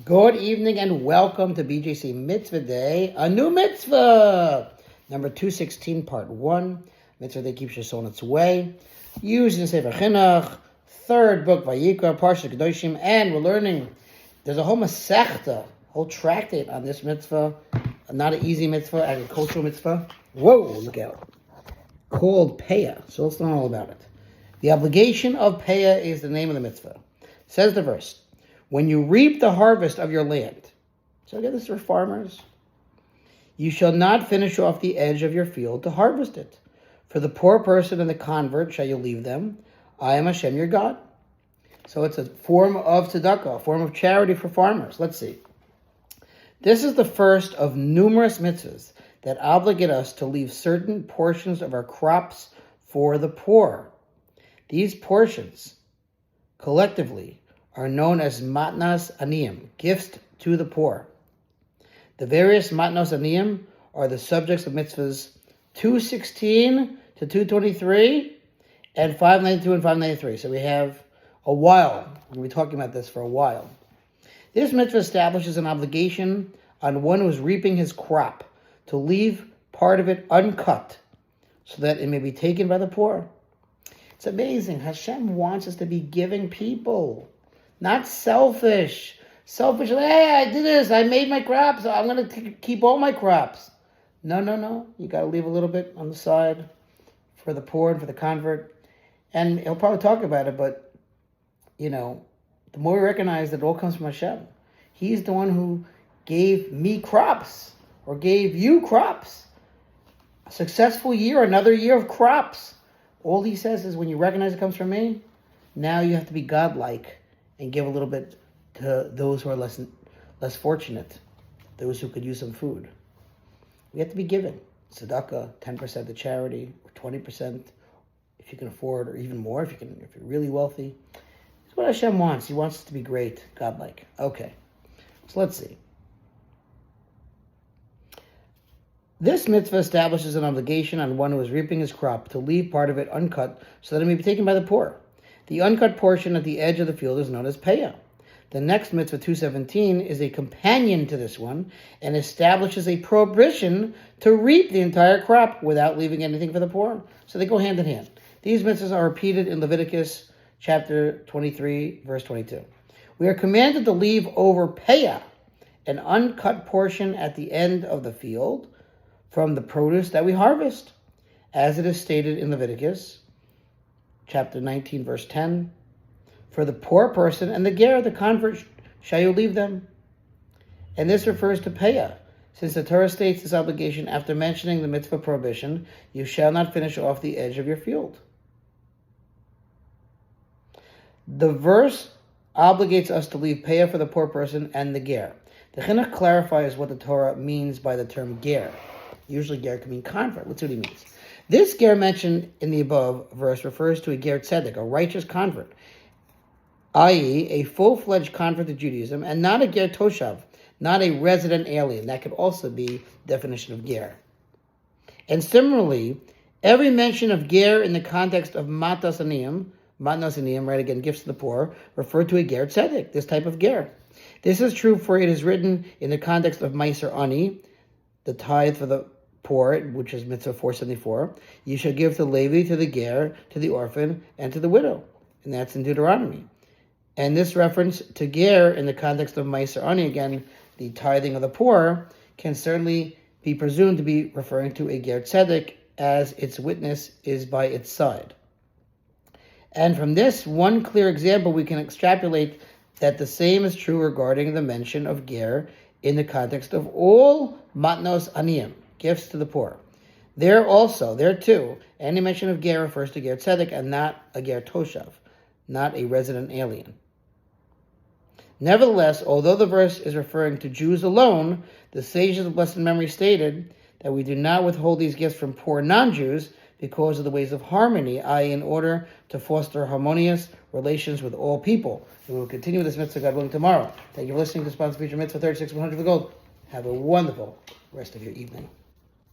Good evening and welcome to BJC Mitzvah Day, a new mitzvah. Number 216, part 1. Mitzvah that keeps your soul in its way. Used in Sefer Hachinuch, third book, Vayikra, Parsha Kedoshim, and we're learning, there's a whole masechta, whole tractate on this mitzvah. Not an easy mitzvah, agricultural mitzvah. Whoa, look out. Called Peah. So let's learn all about it. The obligation of Peah is the name of the mitzvah. Says the verse, when you reap the harvest of your land, so again, this is for farmers, you shall not finish off the edge of your field to harvest it. For the poor person and the convert shall you leave them. I am Hashem your God. So it's a form of tzedakah, a form of charity for farmers. Let's see. This is the first of numerous mitzvahs that obligate us to leave certain portions of our crops for the poor. These portions, collectively, are known as matnas aniyim, gifts to the poor. The various matnos aniyim are the subjects of mitzvahs 216 to 223 and 592 and 593. So we have a while. We're going to be talking about this for a while. This mitzvah establishes an obligation on one who is reaping his crop to leave part of it uncut so that it may be taken by the poor. It's amazing. Hashem wants us to be giving people. Not selfish. Selfish, hey, I did this. I made my crops. So I'm going to keep all my crops. No. You got to leave a little bit on the side for the poor and for the convert. And he'll probably talk about it, but, the more we recognize that it all comes from Hashem. He's the one who gave me crops or gave you crops. A successful year, another year of crops. All he says is when you recognize it comes from me, now you have to be godlike and give a little bit to those who are less fortunate, those who could use some food. We have to be giving. Tzedakah, 10% to charity, or 20% if you can afford, or even more if you're really wealthy. It's what Hashem wants. He wants us to be great, godlike. Okay, so let's see. This mitzvah establishes an obligation on one who is reaping his crop to leave part of it uncut so that it may be taken by the poor. The uncut portion at the edge of the field is known as Peah. The next mitzvah, 217, is a companion to this one and establishes a prohibition to reap the entire crop without leaving anything for the poor. So they go hand in hand. These mitzvahs are repeated in Leviticus chapter 23, verse 22. We are commanded to leave over Peah, an uncut portion at the end of the field from the produce that we harvest, as it is stated in Leviticus chapter 19, verse 10, for the poor person and the ger, the convert, shall you leave them. And this refers to Peah, since the Torah states this obligation after mentioning the mitzvah prohibition, you shall not finish off the edge of your field. The verse obligates us to leave Peah for the poor person and the ger. The Chinuch clarifies what the Torah means by the term ger. Usually ger can mean convert. Let's see what he means. This ger mentioned in the above verse refers to a ger tzedek, a righteous convert, i.e. a full-fledged convert to Judaism, and not a ger toshav, not a resident alien. That could also be the definition of ger. And similarly, every mention of ger in the context of matnas aniyim, right, again, gifts to the poor, refer to a ger tzedek, this type of ger. This is true for it is written in the context of meiser ani, the tithe for the poor, which is mitzvah 474, you shall give to Levi, to the ger, to the orphan, and to the widow. And that's in Deuteronomy. And this reference to ger in the context of meiser ani, again, the tithing of the poor, can certainly be presumed to be referring to a ger tzedek, as its witness is by its side. And from this one clear example, we can extrapolate that the same is true regarding the mention of ger in the context of all matnos aniyim, gifts to the poor. There too, any mention of ger refers to ger tzedek and not a ger toshav, not a resident alien. Nevertheless, although the verse is referring to Jews alone, the sages of blessed memory stated that we do not withhold these gifts from poor non-Jews because of the ways of harmony, i.e. in order to foster harmonious relations with all people. We will continue this mitzvah, God willing, tomorrow. Thank you for listening to Sponsor Feature Mitzvah 36 100 for Gold. Have a wonderful rest of your evening.